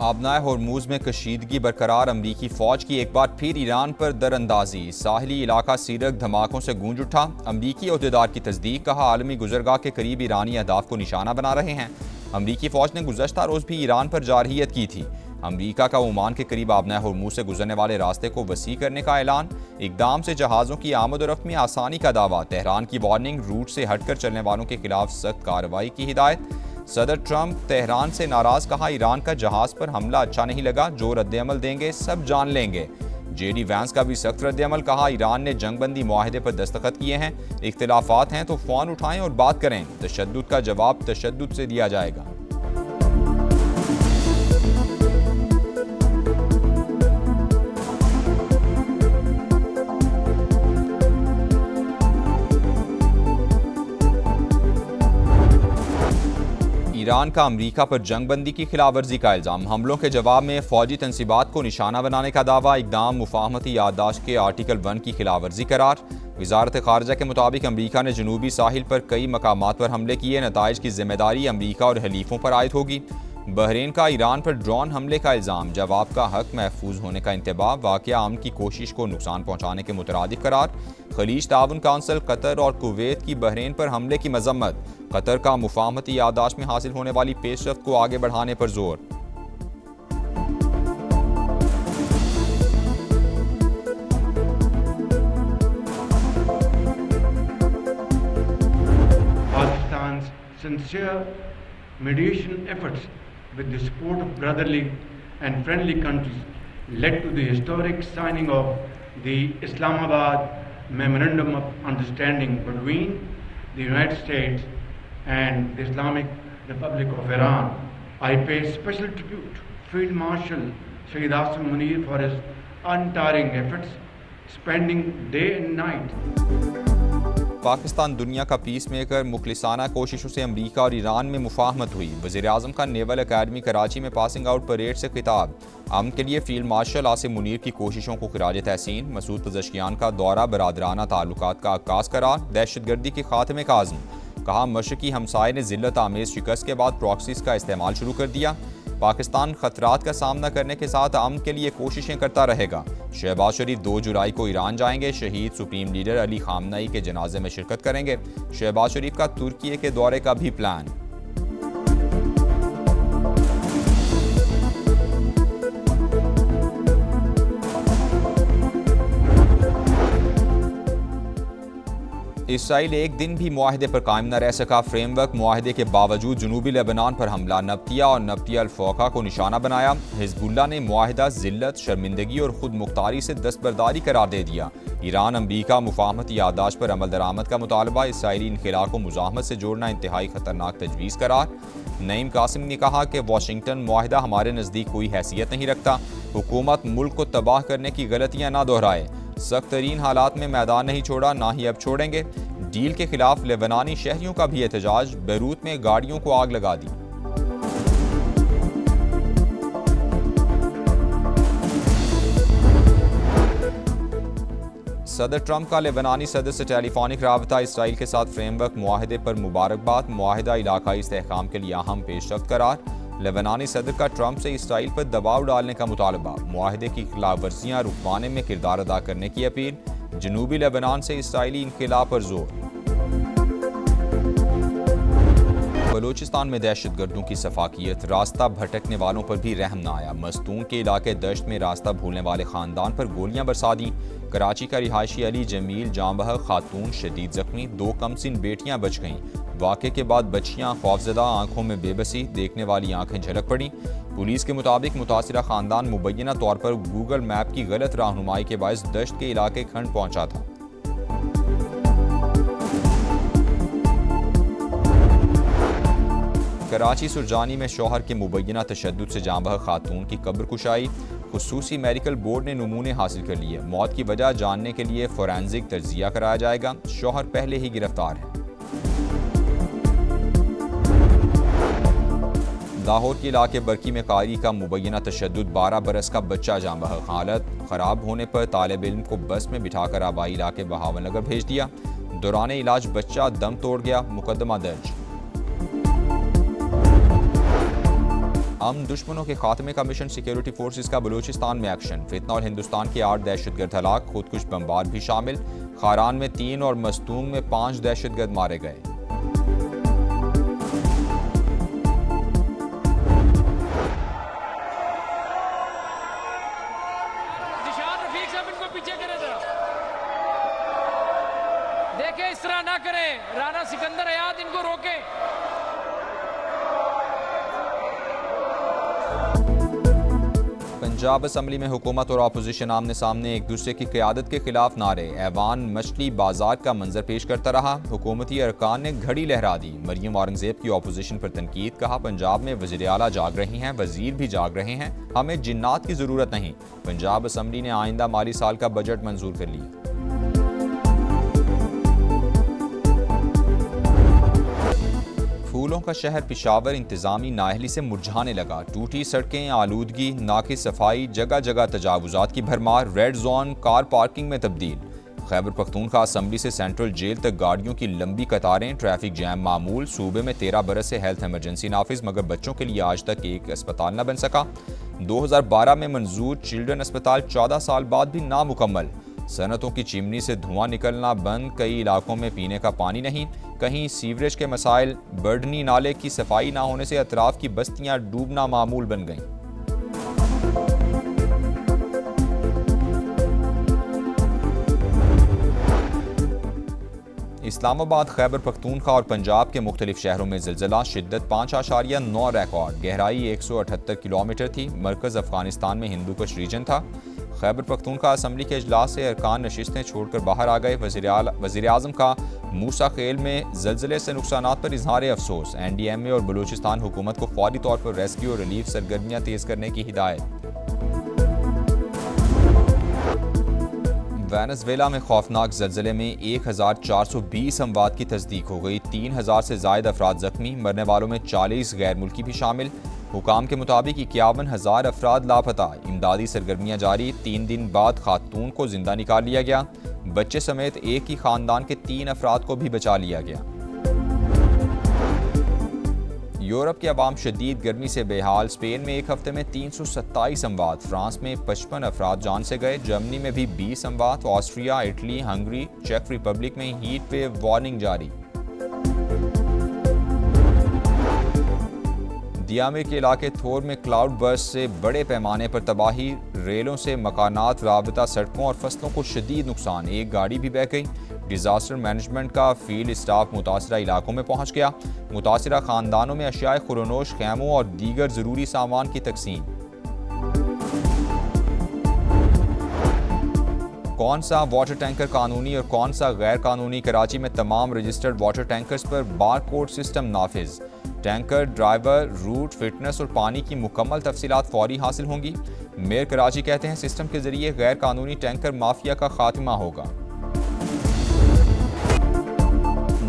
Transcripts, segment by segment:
आबनाए होर्मुज में कशीदगी बरकरार, अमरीकी फौज की एक बार फिर ईरान पर दरअंदाजी। साहिली इलाका सीरक धमाकों से गूंज उठा। अमरीकी अहदेदार की तस्दीक, कहा आलमी गुजरगाह के करीब ईरानी अहदाफ को निशाना बना रहे हैं। अमरीकी फौज ने गुज़श्ता रोज़ भी ईरान पर जारहियत की थी। अमरीका का ओमान के करीब आबनाए होर्मुज से गुजरने वाले रास्ते को वसी करने का ऐलान। इकदाम से जहाज़ों की आमद और रफ्त में आसानी का दावा। तेहरान की वार्निंग, रूट से हटकर चलने वालों के खिलाफ सख्त कार्रवाई की हिदायत। सदर ट्रंप तेहरान से नाराज, कहा ईरान का जहाज पर हमला अच्छा नहीं लगा, जो रद्दअमल देंगे सब जान लेंगे। जेडी वैंस का भी सख्त रद्दअमल, कहा ईरान ने जंगबंदी मुआहदे पर दस्तखत किए हैं, इख्तिलाफात हैं तो फ़ोन उठाएं और बात करें, तशद्दुद का जवाब तशद्दुद से दिया जाएगा। ईरान का अमरीका पर जंगबंदी की खिलाफवर्जी का इल्ज़ाम। हमलों के जवाब में फौजी तनसीबात को निशाना बनाने का दावा। इकदाम मुफाहमती याददाश्त के आर्टिकल 1 की खिलाफवर्जी करार। वजारत खारजा के मुताबिक अमरीका ने जनूबी साहिल पर कई मकामात पर हमले किए। नताइज की जिम्मेदारी अमरीका और हलीफों पर आयद होगी। बहरीन का ईरान पर ड्रोन हमले का इल्ज़ाम। जवाब का हक महफूज होने का इंतबाह। वाक़या अमन की कोशिश को नुकसान पहुँचाने के मुतरादिफ करार। खलीज ताउन काउंसिल कतर और कुवैत की बहरीन पर हमले की मजम्मत। कतर का मुफाहमती याददाश्त में हासिल होने वाली पेशरफ्त को आगे बढ़ाने पर जोर। Pakistan's sincere mediation efforts with the support of brotherly and friendly countries led to the historic signing of the Islamabad Memorandum of Understanding between the United States and the Islamic Republic of Iran. I pay special tribute to Field Marshal Sayyid Asim Munir for his untiring efforts, spending day and night. Pakistan दुनिया का peace maker. मुखलिसाना कोशिशों से अमरीका और Iran में मुफाहमत हुई। वज़ीर आज़म का naval academy Karachi में पासिंग आउट परेड से खिताब। अमन के लिए फील्ड मार्शल आसिम मुनीर की कोशिशों को खिराज तहसीन। मसूद पज़ेश्कियान का दौरा बरादराना ताल्लुकात का आगाज़ करार। दहशतगर्दी के खात्मे का आज़म, कहा मशरकी हमसाये ने जिल्लत आमेज़ शिकस्त के बाद प्रॉक्सीज का इस्तेमाल शुरू कर दिया। पाकिस्तान खतरात का सामना करने के साथ अमन के लिए कोशिशें करता रहेगा। शहबाज शरीफ 2 जुलाई को ईरान जाएंगे। शहीद सुप्रीम लीडर अली खामनई के जनाजे में शिरकत करेंगे। शहबाज शरीफ का तुर्की के दौरे का भी प्लान। इसराइल एक दिन भी मुआहदे पर कायम न रह सका। फ्रेमवर्क मुआहदे के बावजूद जनूबी लेबनान पर हमला। नब्तिया और नब्तिया अल-फौका को निशाना बनाया। हिजबुल्लाह ने मुआहदा जिल्लत, शर्मिंदगी और खुद मुख्तारी से दस्तबरदारी करार दे दिया। ईरान अमरीका मुफाहमती याददाश्त पर अमल दरामद का मुतालबा। इसराइली इनखिला को मुजाहमत से जोड़ना इंतहाई खतरनाक तजवीज़ करार। नईम कासिम ने कहा कि वाशिंगटन मुआहदा हमारे नज़दीक कोई हैसियत नहीं रखता। हुकूमत मुल्क को तबाह करने की गलतियाँ ना दोहराए। सख्त तरीन हालात में मैदान नहीं छोड़ा, ना ही अब छोड़ेंगे। डील के खिलाफ लेबनानी शहरियों का भी एहतजाज। बैरूत में गाड़ियों को आग लगा दी। सदर ट्रंप का लेबनानी सदर से टेलीफोनिक राबता। इसराइल के साथ फ्रेमवर्क मुआहदे पर मुबारकबाद। मुआहदा इलाकाई इस्तेहकाम के लिए अहम पेशरफ्त करार। लेबनानी सदर का ट्रंप से इसराइल पर दबाव डालने का मुतालबा। मुआहदे की खिलाफ वर्जियाँ रुकवाने में किरदार अदा करने की अपील। जनूबी लेबनान से इसराइली इनखिला पर जोर। बलूचिस्तान में दहशतगर्दों की सफाकियत। रास्ता भटकने वालों पर भी रहम न आया। मस्तून के इलाके दश्त में रास्ता भूलने वाले खानदान पर गोलियां बरसा दी। कराची का रिहायशी अली जमील जांबह खातून शदीद जख्मी। 2 कमसिन बेटियां बच गईं। वाक़े के बाद बच्चियां खौफजदा, आंखों में बेबसी, देखने वाली आंखें झलक पड़ी। पुलिस के मुताबिक मुतासिरा खानदान मुबैना तौर पर गूगल मैप की गलत रहनुमाई के बायस दश्त के इलाके खंड पहुंचा था। कराची सुरजानी में शौहर के मुबैना तशद्दुद से जांबह खातून की कब्र कुशाई। खुसूसी मेडिकल बोर्ड ने नमूने हासिल कर लिए। मौत की वजह जानने के लिए फोरेंसिक तज्जिया कराया जाएगा। शौहर पहले ही गिरफ्तार है। लाहौर के इलाके बरकी में कारी का मुबैना तशद्दुद। 12 बरस का बच्चा जांबह। हालत खराब होने पर तालिब इल्म को बस में बिठाकर आबाई इलाके बहावलनगर भेज दिया। दौरान इलाज बच्चा दम तोड़ गया। मुकदमा दर्ज। दुश्मनों के खात्मे का मिशन, सिक्योरिटी फोर्सेस का बलूचिस्तान में एक्शन। फितना और हिंदुस्तान के 8 दहशतगर्द हलाक, खुदकुश बमबार भी शामिल। खारान में 3 और मस्तूंग में 5 दहशतगर्द मारे गए। देखे इस तरह ना करें, राणा सिकंदर हयात इनको रोके। पंजाब असम्बली में हुकूमत और अपोजिशन आमने सामने एक दूसरे की क़यादत के खिलाफ नारे। ऐवान मछली बाजार का मंजर पेश करता रहा। हुकूमती अरकान ने घड़ी लहरा दी। मरियम औरंगजेब की अपोजिशन पर तनकीद, कहा पंजाब में वज़ीर आला जाग रही हैं, वज़ीर भी जाग रहे हैं, हमें जिन्नात की ज़रूरत नहीं। पंजाब असम्बली ने आइंदा माली साल का बजट मंजूर कर लिया। फूलों का शहर पिशावर इंतजामी नाअहली से मुरझाने लगा। टूटी सड़कें, आलूदगी, नाके सफाई, जगह जगह तजावुजात की भरमार। रेड जोन कार पार्किंग में तब्दील। खैबर पख्तूनख्वा असम्बली से सेंट्रल जेल तक गाड़ियों की लंबी कतारें, ट्रैफिक जैम मामूल। सूबे में 13 बरस से हेल्थ इमरजेंसी नाफिज, मगर बच्चों के लिए आज तक एक अस्पताल न बन सका। 2012 में मंजूर चिल्ड्रन अस्पताल 14 साल बाद भी नामुकम्मल। सनतों की चिमनी से धुआं निकलना बंद। कई इलाकों में पीने का पानी नहीं। कहीं सीवरेज के मसाइल। बर्डनी नाले की सफाई ना होने से अतराफ की बस्तियां डूबना मामूल बन गईं। इस्लामाबाद, खैबर पख्तूनख्वा और पंजाब के मुख्तलिफ शहरों में ज़िलज़ला। शिद्दत 5.9 रिकॉर्ड। गहराई 178 किलोमीटर थी। मरकज़ अफगानिस्तान में हिंदूकुश रीजन था। खैबर पख्तूनख्वा असम्बली के इजलास से अरकान नशिस्तें छोड़कर बाहर आ गए। वज़ीर आज़म का मूसा खेल में ज़लज़ले से नुकसानात पर इजहार अफसोस। NDMA और बलूचिस्तान हुकूमत को फौरी तौर पर रेस्क्यू और रिलीफ सरगर्मियाँ तेज़ करने की हिदायत। वेनेज़ुएला में खौफनाक ज़लज़ले में 1420 अमवात की तस्दीक हो गई। 3000 से ज़ायद अफराद जख्मी। मरने वालों में 40 गैर मुल्की भी शामिल। हुकाम के मुताबिक 51,000 अफराद लापता। इमदादी सरगर्मियाँ जारी। 3 दिन बाद खातून को जिंदा निकाल लिया गया। बच्चे समेत एक ही खानदान के 3 अफराद को भी बचा लिया गया। यूरोप के अवाम शदीद गर्मी से बेहाल। स्पेन में एक हफ्ते में 327 अमवात। फ्रांस में 55 अफराद जान से गए। जर्मनी में भी 20 अमवात। ऑस्ट्रिया, इटली, हंगरी, चेक रिपब्लिक में हीट वेव वार्निंग जारी। दियामिर के इलाके थोर में क्लाउड बर्स्ट से बड़े पैमाने पर तबाही। रेलों से मकानात, राबता सड़कों और फसलों को शदीद नुकसान। एक गाड़ी भी बह गई। डिजास्टर मैनेजमेंट का फील्ड स्टाफ मुतासरा इलाकों में पहुंच गया। मुतासरा खानदानों में अशियाए खुरनोश, खैमों और दीगर ज़रूरी सामान की तकसीम। कौन सा वाटर टैंकर कानूनी और कौन सा गैर कानूनी? कराची में तमाम रजिस्टर्ड वाटर टैंकर्स पर बारकोड सिस्टम नाफिज। टैंकर, ड्राइवर, रूट, फिटनेस और पानी की मुकम्मल तफसीलात फौरी हासिल होंगी। मेयर कराची कहते हैं सिस्टम के जरिए गैर कानूनी टैंकर माफिया का खात्मा होगा।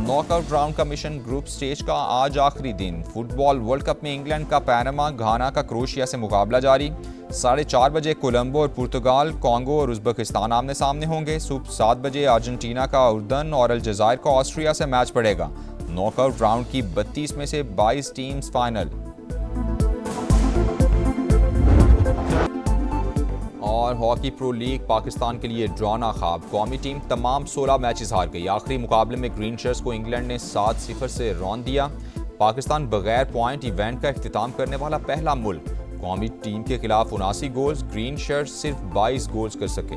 नॉकआउट राउंड का मिशन, ग्रुप स्टेज का आज आखिरी दिन। फुटबॉल वर्ल्ड कप में इंग्लैंड का पैनामा, घाना का क्रोएशिया से मुकाबला जारी। 4:30 बजे कोलंबो और पुर्तगाल, कॉन्गो और उज़्बेकिस्तान आमने सामने होंगे। सुबह 7 बजे अर्जेंटीना का उर्दन और अलजायर का ऑस्ट्रिया से मैच पड़ेगा। नॉकआउट राउंड की 32 में से 22 टीम्स फाइनल। और हॉकी प्रो लीग, पाकिस्तान के लिए ड्रॉना ख्वाब। कौमी टीम तमाम 16 मैचेस हार गई। आखिरी मुकाबले में ग्रीन शर्ट्स को इंग्लैंड ने 7-0 से रौंद दिया। पाकिस्तान बगैर पॉइंट इवेंट का इख्तिताम करने वाला पहला मुल्क। कौमी टीम के खिलाफ 79 गोल्स। ग्रीन शर्ट्स सिर्फ 22 गोल्स कर सके।